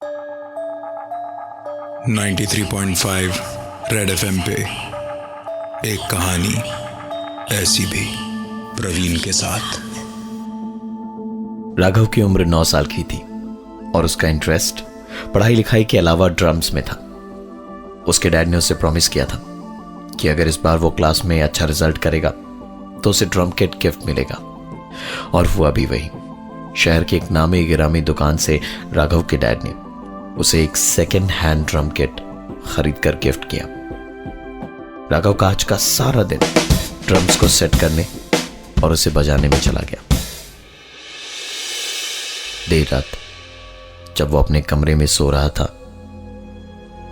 93.5 red FM पे एक कहानी ऐसी भी, प्रवीण के साथ। राघव की उम्र 9 साल की थी और उसका इंटरेस्ट पढ़ाई लिखाई के अलावा ड्रम्स में था। उसके डैड ने उसे प्रॉमिस किया था कि अगर इस बार वो क्लास में अच्छा रिजल्ट करेगा तो उसे ड्रम किट गिफ्ट मिलेगा, और हुआ भी वही। शहर की एक नामी गिरामी दुकान से राघव के डैड ने उसे एक सेकेंड हैंड ड्रम किट खरीद कर गिफ्ट किया। राघव का आज का सारा दिन ड्रम्स को सेट करने और उसे बजाने में चला गया। देर रात जब वो अपने कमरे में सो रहा था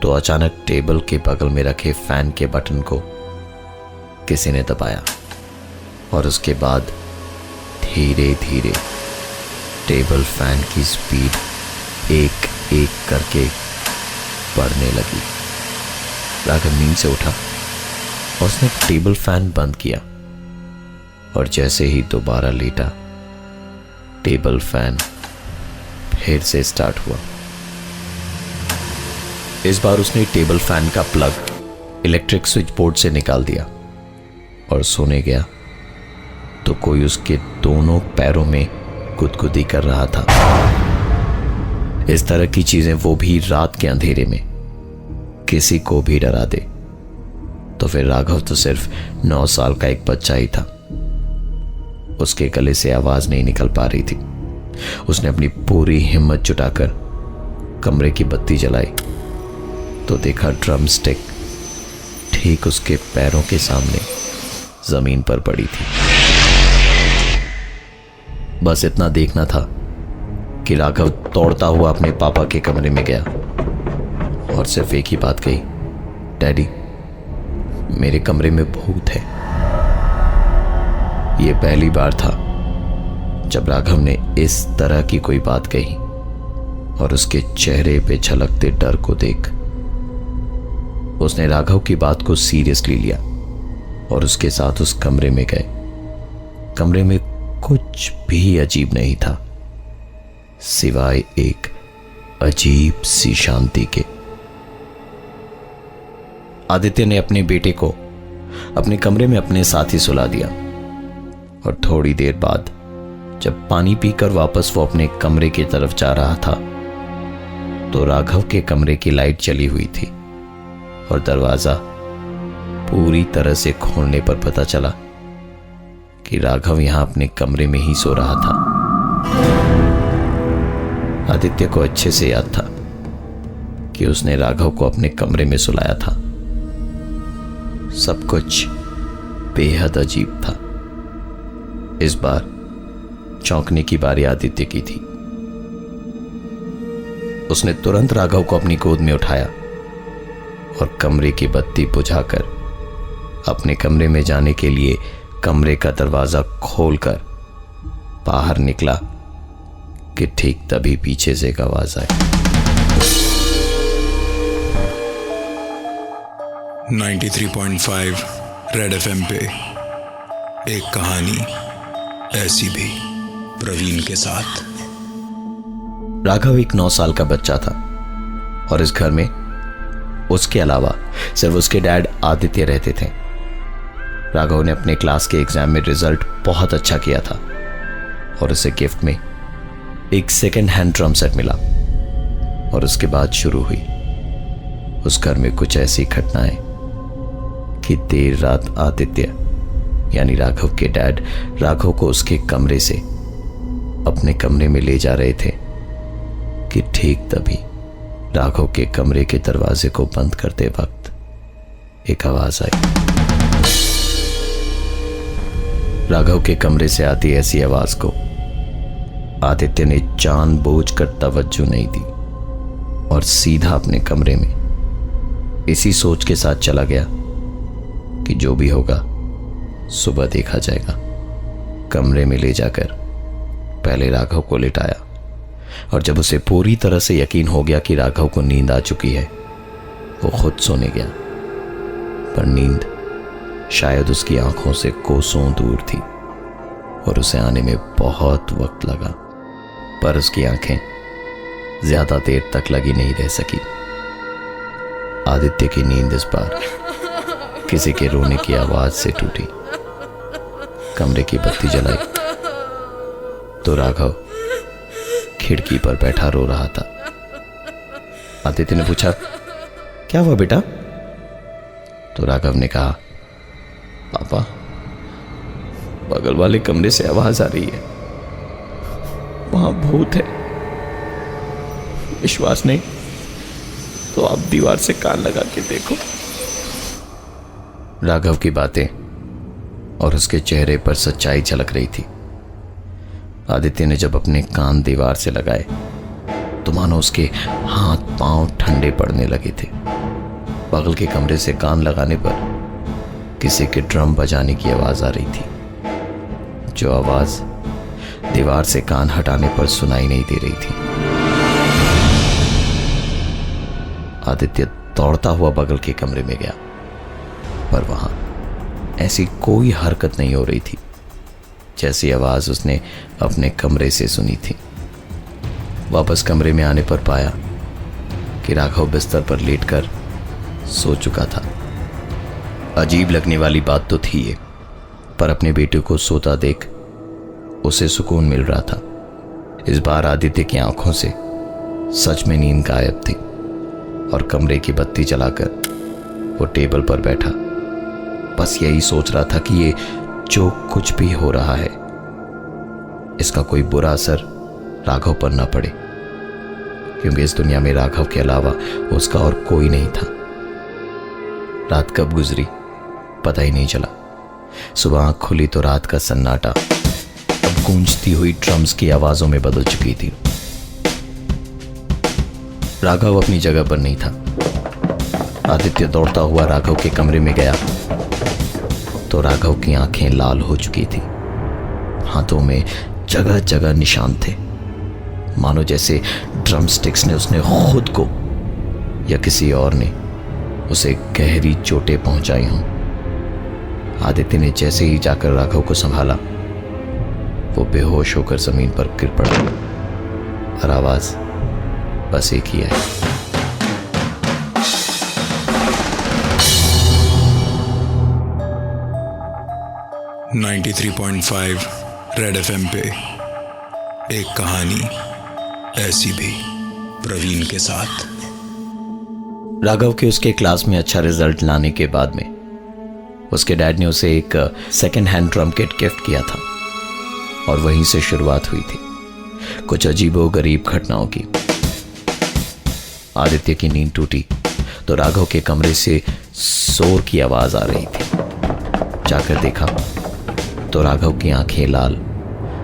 तो अचानक टेबल के बगल में रखे फैन के बटन को किसी ने दबाया, और उसके बाद धीरे धीरे टेबल फैन की स्पीड एक एक करके बढ़ने लगी। राघव नींद से उठा और उसने टेबल फैन बंद किया, और जैसे ही दोबारा लेटा टेबल फैन फिर से स्टार्ट हुआ। इस बार उसने टेबल फैन का प्लग इलेक्ट्रिक स्विच बोर्ड से निकाल दिया और सोने गया तो कोई उसके दोनों पैरों में गुदगुदी कर रहा था। इस तरह की चीजें, वो भी रात के अंधेरे में, किसी को भी डरा दे तो फिर राघव तो सिर्फ 9 साल का एक बच्चा ही था। उसके गले से आवाज नहीं निकल पा रही थी। उसने अपनी पूरी हिम्मत जुटाकर कमरे की बत्ती जलाई तो देखा ड्रम स्टिक ठीक उसके पैरों के सामने जमीन पर पड़ी थी। बस इतना देखना था कि राघव दौड़ता हुआ अपने पापा के कमरे में गया और सिर्फ एक ही बात कही, डैडी, मेरे कमरे में भूत है। यह पहली बार था जब राघव ने इस तरह की कोई बात कही, और उसके चेहरे पे झलकते डर को देख उसने राघव की बात को सीरियसली लिया और उसके साथ उस कमरे में गए। कमरे में कुछ भी अजीब नहीं था सिवाय एक अजीब सी शांति के। आदित्य ने अपने बेटे को अपने कमरे में अपने साथ ही सुला दिया, और थोड़ी देर बाद जब पानी पीकर वापस वो अपने कमरे की तरफ जा रहा था तो राघव के कमरे की लाइट जली हुई थी, और दरवाजा पूरी तरह से खोलने पर पता चला कि राघव यहां अपने कमरे में ही सो रहा था। आदित्य को अच्छे से याद था कि उसने राघव को अपने कमरे में सुलाया था। सब कुछ बेहद अजीब था। इस बार चौंकने की बारी आदित्य की थी। उसने तुरंत राघव को अपनी गोद में उठाया और कमरे की बत्ती बुझाकर अपने कमरे में जाने के लिए कमरे का दरवाजा खोलकर बाहर निकला कि ठीक तभी पीछे से एक आवाज आई। 93.5 रेड एफएम पे एक कहानी ऐसी भी, प्रवीण के साथ। राघव एक 9 साल का बच्चा था और इस घर में उसके अलावा सिर्फ उसके डैड आदित्य रहते थे। राघव ने अपने क्लास के एग्जाम में रिजल्ट बहुत अच्छा किया था और उसे गिफ्ट में एक सेकेंड हैंड ड्रम सेट मिला, और उसके बाद शुरू हुई उस घर में कुछ ऐसी घटनाएं कि देर रात आदित्य यानी राघव के डैड राघव को उसके कमरे से अपने कमरे में ले जा रहे थे कि ठीक तभी राघव के कमरे के दरवाजे को बंद करते वक्त एक आवाज आई। राघव के कमरे से आती ऐसी आवाज को आदित्य ने जानबूझकर तवज्जो नहीं दी और सीधा अपने कमरे में इसी सोच के साथ चला गया कि जो भी होगा सुबह देखा जाएगा। कमरे में ले जाकर पहले राघव को लिटाया, और जब उसे पूरी तरह से यकीन हो गया कि राघव को नींद आ चुकी है वो खुद सोने गया। पर नींद शायद उसकी आंखों से कोसों दूर थी और उसे आने में बहुत वक्त लगा। पर उसकी आंखें ज्यादा देर तक लगी नहीं रह सकी। आदित्य की नींद इस बार किसी के रोने की आवाज से टूटी। कमरे की बत्ती जलाई तो राघव खिड़की पर बैठा रो रहा था। आदित्य ने पूछा, क्या हुआ बेटा? तो राघव ने कहा, पापा, बगल वाले कमरे से आवाज आ रही है, वहां भूत है। विश्वास नहीं तो आप दीवार से कान लगा के देखो। राघव की बातें और उसके चेहरे पर सच्चाई झलक रही थी। आदित्य ने जब अपने कान दीवार से लगाए तो मानो उसके हाथ पांव ठंडे पड़ने लगे थे। बगल के कमरे से कान लगाने पर किसी के ड्रम बजाने की आवाज आ रही थी, जो आवाज दीवार से कान हटाने पर सुनाई नहीं दे रही थी। आदित्य दौड़ता हुआ बगल के कमरे में गया, पर वहां ऐसी कोई हरकत नहीं हो रही थी जैसी आवाज उसने अपने कमरे से सुनी थी। वापस कमरे में आने पर पाया कि राघव बिस्तर पर लेटकर सो चुका था। अजीब लगने वाली बात तो थी ये, पर अपने बेटे को सोता देख उसे सुकून मिल रहा था। इस बार आदित्य की आंखों से सच में नींद गायब थी और कमरे की बत्ती जलाकर वो टेबल पर बैठा बस यही सोच रहा था कि ये जो कुछ भी हो रहा है इसका कोई बुरा असर राघव पर न पड़े, क्योंकि इस दुनिया में राघव के अलावा उसका और कोई नहीं था। रात कब गुजरी पता ही नहीं चला। सुबह आंख खुली तो रात का सन्नाटा अब गूंजती हुई ड्रम्स की आवाजों में बदल चुकी थी। राघव अपनी जगह पर नहीं था। आदित्य दौड़ता हुआ राघव के कमरे में गया तो राघव की आंखें लाल हो चुकी थी। हाथों में जगह जगह निशान थे, मानो जैसे ड्रम स्टिक्स ने उसने खुद को या किसी और ने उसे गहरी चोटें पहुंचाई हों। आदित्य ने जैसे ही जाकर राघव को संभाला, वो बेहोश होकर जमीन पर गिर पड़ा और आवाज बस एक ही है, 93.5 रेड एफएम पे एक कहानी ऐसी भी, प्रवीण के साथ। राघव के उसके क्लास में अच्छा रिजल्ट लाने के बाद में उसके डैड ने उसे एक second hand drum kit gift किया था और वहीं से शुरुआत हुई थी कुछ अजीबो गरीब घटनाओं की। आदित्य की नींद टूटी तो राघव के कमरे से शोर की आवाज आ रही थी। जाकर देखा तो राघव की आंखें लाल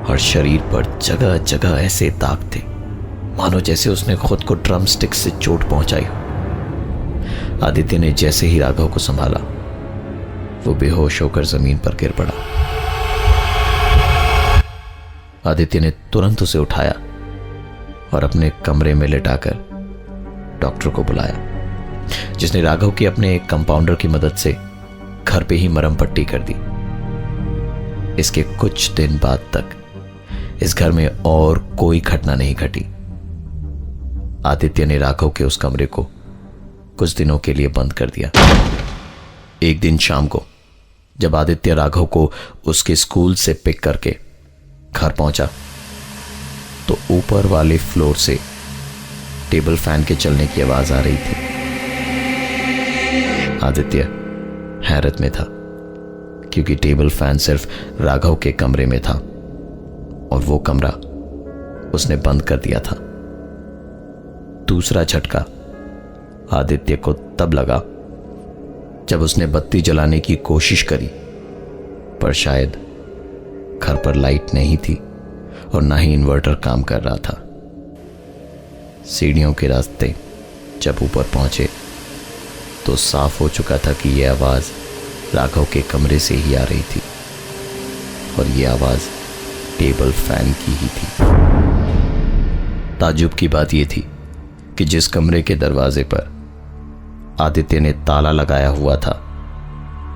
और शरीर पर जगह जगह ऐसे दाग थे मानो जैसे उसने खुद को ड्रम स्टिक से चोट पहुंचाई हो। आदित्य ने जैसे ही राघव को संभाला, वो बेहोश होकर जमीन पर गिर पड़ा। आदित्य ने तुरंत उसे उठाया और अपने कमरे में लेटाकर डॉक्टर को बुलाया, जिसने राघव की अपने एक कंपाउंडर की मदद से घर पे ही मरहम पट्टी कर दी। इसके कुछ दिन बाद तक इस घर में और कोई घटना नहीं घटी। आदित्य ने राघव के उस कमरे को कुछ दिनों के लिए बंद कर दिया। एक दिन शाम को जब आदित्य राघव को उसके स्कूल से पिक करके घर पहुंचा तो ऊपर वाले फ्लोर से टेबल फैन के चलने की आवाज आ रही थी। आदित्य हैरत में था क्योंकि टेबल फैन सिर्फ राघव के कमरे में था और वो कमरा उसने बंद कर दिया था। दूसरा झटका आदित्य को तब लगा जब उसने बत्ती जलाने की कोशिश करी, पर शायद घर पर लाइट नहीं थी और ना ही इन्वर्टर काम कर रहा था। सीढ़ियों के रास्ते जब ऊपर पहुंचे तो साफ हो चुका था कि यह आवाज राघव के कमरे से ही आ रही थी और यह आवाज टेबल फैन की ही थी। ताज्जुब की बात यह थी कि जिस कमरे के दरवाजे पर आदित्य ने ताला लगाया हुआ था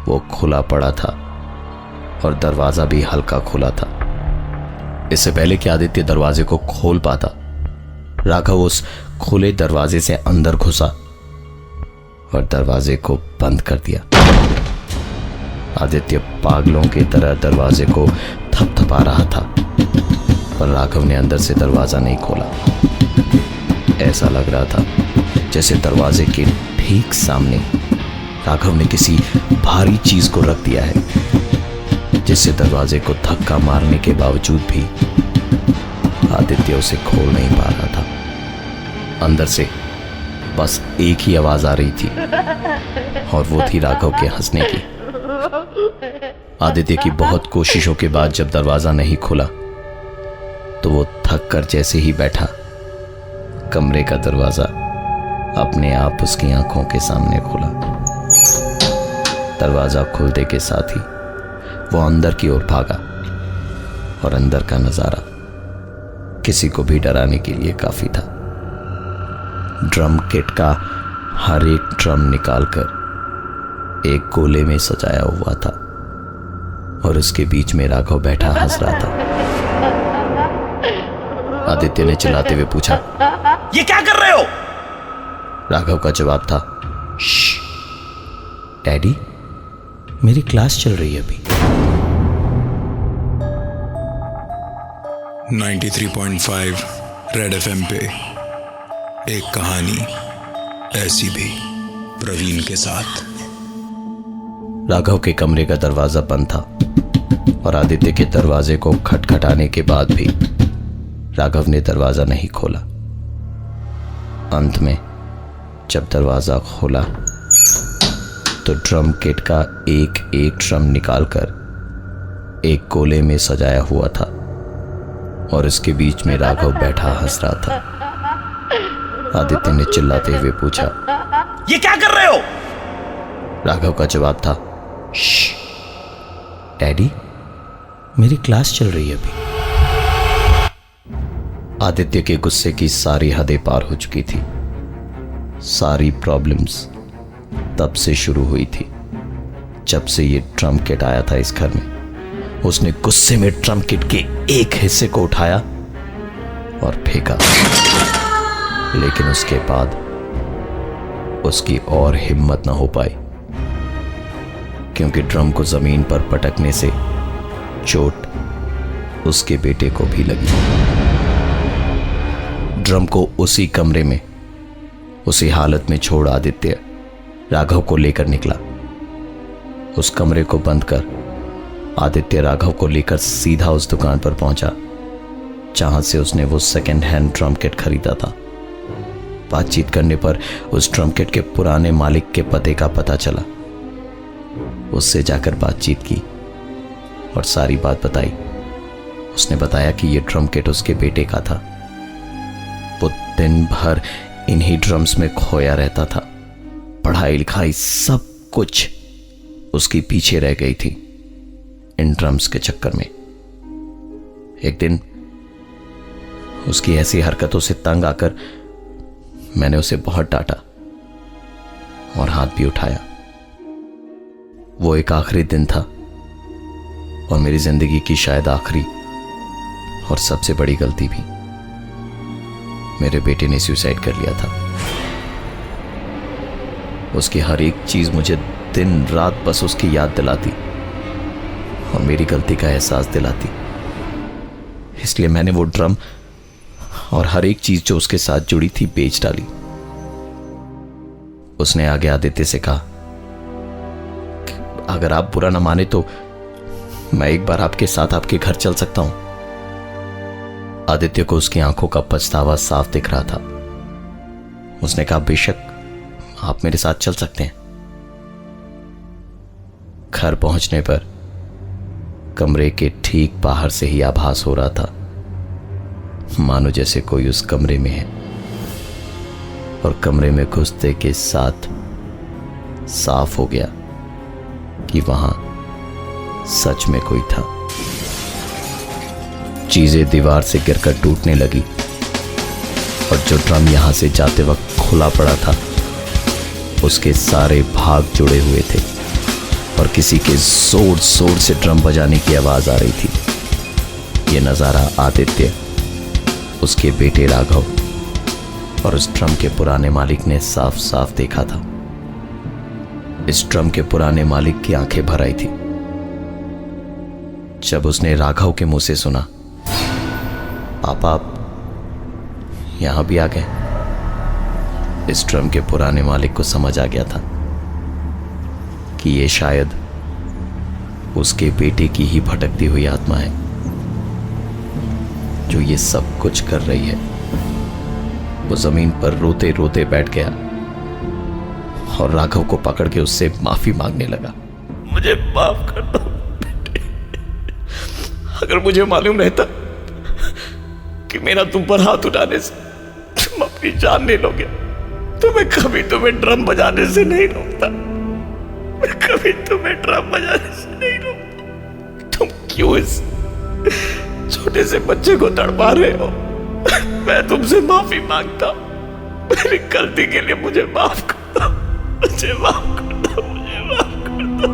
वो खुला पड़ा था और दरवाजा भी हल्का खुला था। इससे पहले कि आदित्य दरवाजे को खोल पाता, राघव उस खुले दरवाजे से अंदर घुसा और दरवाजे को बंद कर दिया। आदित्य पागलों की तरह दरवाजे को थपथपा रहा था, पर राघव ने अंदर से दरवाजा नहीं खोला। ऐसा लग रहा था जैसे दरवाजे के ठीक सामने राघव ने किसी भारी चीज को रख दिया है, जिससे दरवाजे को धक्का मारने के बावजूद भी आदित्य उसे खोल नहीं पा रहा था। अंदर से बस एक ही आवाज आ रही थी, और वो थी राघव के हंसने की। आदित्य की बहुत कोशिशों के बाद जब दरवाजा नहीं खुला तो वो थक कर जैसे ही बैठा, कमरे का दरवाजा अपने आप उसकी आंखों के सामने खुला। दरवाजा खुलते के साथ ही वो अंदर की ओर भागा, और अंदर का नजारा किसी को भी डराने के लिए काफी था। ड्रम किट का हर एक ड्रम निकालकर एक गोले में सजाया हुआ था, और उसके बीच में राघव बैठा हंस रहा था। आदित्य ने चिल्लाते हुए पूछा, ये क्या कर रहे हो? राघव का जवाब था, श्श, डैडी, मेरी क्लास चल रही है अभी। 93.5 रेड एफएम पे एक कहानी ऐसी भी, प्रवीण के साथ। राघव के कमरे का दरवाजा बंद था, और आदित्य के दरवाजे को खटखटाने के बाद भी राघव ने दरवाजा नहीं खोला। अंत में जब दरवाजा खोला तो ड्रम किट का एक एक ड्रम निकालकर एक गोले में सजाया हुआ था, और इसके बीच में राघव बैठा हंस रहा था। आदित्य ने चिल्लाते हुए पूछा, ये क्या कर रहे हो? राघव का जवाब था, श्श, डैडी, मेरी क्लास चल रही है अभी। आदित्य के गुस्से की सारी हदें पार हो चुकी थी। सारी प्रॉब्लम्स तब से शुरू हुई थी जब से ये ड्रम किट आया था इस घर में। उसने गुस्से में ड्रम किट के एक हिस्से को उठाया और फेंका, लेकिन उसके बाद उसकी और हिम्मत न हो पाई, क्योंकि ड्रम को जमीन पर पटकने से चोट उसके बेटे को भी लगी। ड्रम को उसी कमरे में उसी हालत में छोड़ आदित्य राघव को लेकर निकला। उस कमरे को बंद कर आदित्य राघव को लेकर सीधा उस दुकान पर पहुंचा जहां से उसने वो सेकेंड हैंड ड्रम किट खरीदा था। बातचीत करने पर उस ड्रम किट के पुराने मालिक के पते का पता चला। उससे जाकर बातचीत की और सारी बात बताई। उसने बताया कि ये ड्रम किट उसके बेटे का था। वो दिन भर इन्हीं ड्रम्स में खोया रहता था। पढ़ाई लिखाई सब कुछ उसकी पीछे रह गई थी इन ड्रम्स के चक्कर में। एक दिन उसकी ऐसी हरकतों से तंग आकर मैंने उसे बहुत डांटा और हाथ भी उठाया। वो एक आखिरी दिन था और मेरी जिंदगी की शायद आखिरी और सबसे बड़ी गलती भी। मेरे बेटे ने सुसाइड कर लिया था। उसकी हर एक चीज मुझे दिन रात बस उसकी याद दिलाती और मेरी गलती का एहसास दिलाती। इसलिए मैंने वो ड्रम और हर एक चीज जो उसके साथ जुड़ी थी बेच डाली। उसने आगे आदित्य से कहा, अगर आप बुरा ना माने तो मैं एक बार आपके साथ आपके घर चल सकता हूं। आदित्य को उसकी आंखों का पछतावा साफ दिख रहा था। उसने कहा, बेशक आप मेरे साथ चल सकते हैं। घर पहुंचने पर कमरे के ठीक बाहर से ही आभास हो रहा था, मानो जैसे कोई उस कमरे में है। और कमरे में घुसते के साथ साफ हो गया कि वहां सच में कोई था। चीजें दीवार से गिरकर टूटने लगी और जो ड्रम यहां से जाते वक्त खुला पड़ा था उसके सारे भाग जुड़े हुए थे और किसी के जोर जोर से ड्रम बजाने की आवाज आ रही थी। यह नजारा आदित्य, उसके बेटे राघव और उस ड्रम के पुराने मालिक ने साफ साफ देखा था। इस ड्रम के पुराने मालिक की आंखें भर आई थी जब उसने राघव के मुंह से सुना, पापा आप यहां भी आ गए। इस ड्रम के पुराने मालिक को समझ आ गया था कि ये शायद उसके बेटे की ही भटकती हुई आत्मा है जो ये सब कुछ कर रही है। वो जमीन पर रोते रोते बैठ गया और राघव को पकड़ के उससे माफी मांगने लगा। मुझे माफ कर दो बेटे। अगर मुझे मालूम रहता कि मेरा तुम पर हाथ उठाने से तुम अपनी जान ले लोगे तो मैं कभी तुम्हें ड्रम बजाने से नहीं रोकता। मैं कभी तुम्हें ड्रम बजाने से नहीं रोकता। तुम क्यों इस छोटे से बच्चे को तड़पा रहे हो? मैं तुमसे माफी मांगता हूं। मेरी गलती के लिए मुझे माफ कर दो। मुझे माफ कर दो। मुझे माफ कर दो।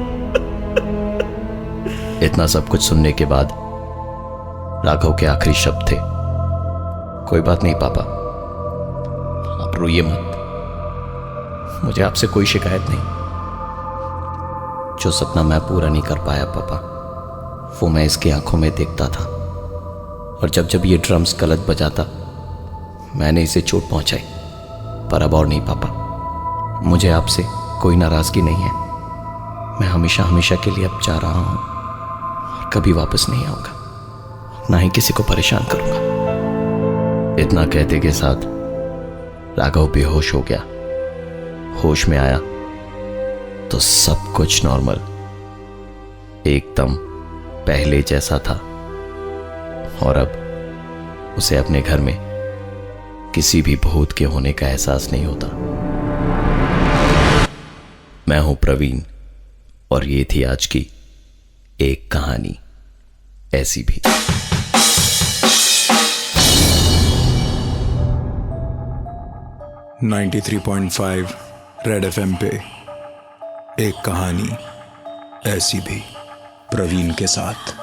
इतना सब कुछ सुनने के बाद राघव के आखिरी शब्द थे, कोई बात नहीं पापा, आप रोइए मत, मुझे आपसे कोई शिकायत नहीं। जो सपना मैं पूरा नहीं कर पाया पापा, वो मैं इसकी आंखों में देखता था। और जब जब ये ड्रम्स गलत बजाता मैंने इसे चोट पहुंचाई, पर अब और नहीं पापा, मुझे आपसे कोई नाराजगी नहीं है। मैं हमेशा हमेशा के लिए अब जा रहा हूं और कभी वापस नहीं आऊंगा, ना ही किसी को परेशान करूंगा। इतना कहते के साथ राघव बेहोश हो गया। होश में आया तो सब कुछ नॉर्मल, एकदम पहले जैसा था। और अब उसे अपने घर में किसी भी भूत के होने का एहसास नहीं होता। मैं हूं प्रवीण और ये थी आज की एक कहानी ऐसी भी। .5 रेड एफएम पे एक कहानी ऐसी भी, प्रवीण के साथ।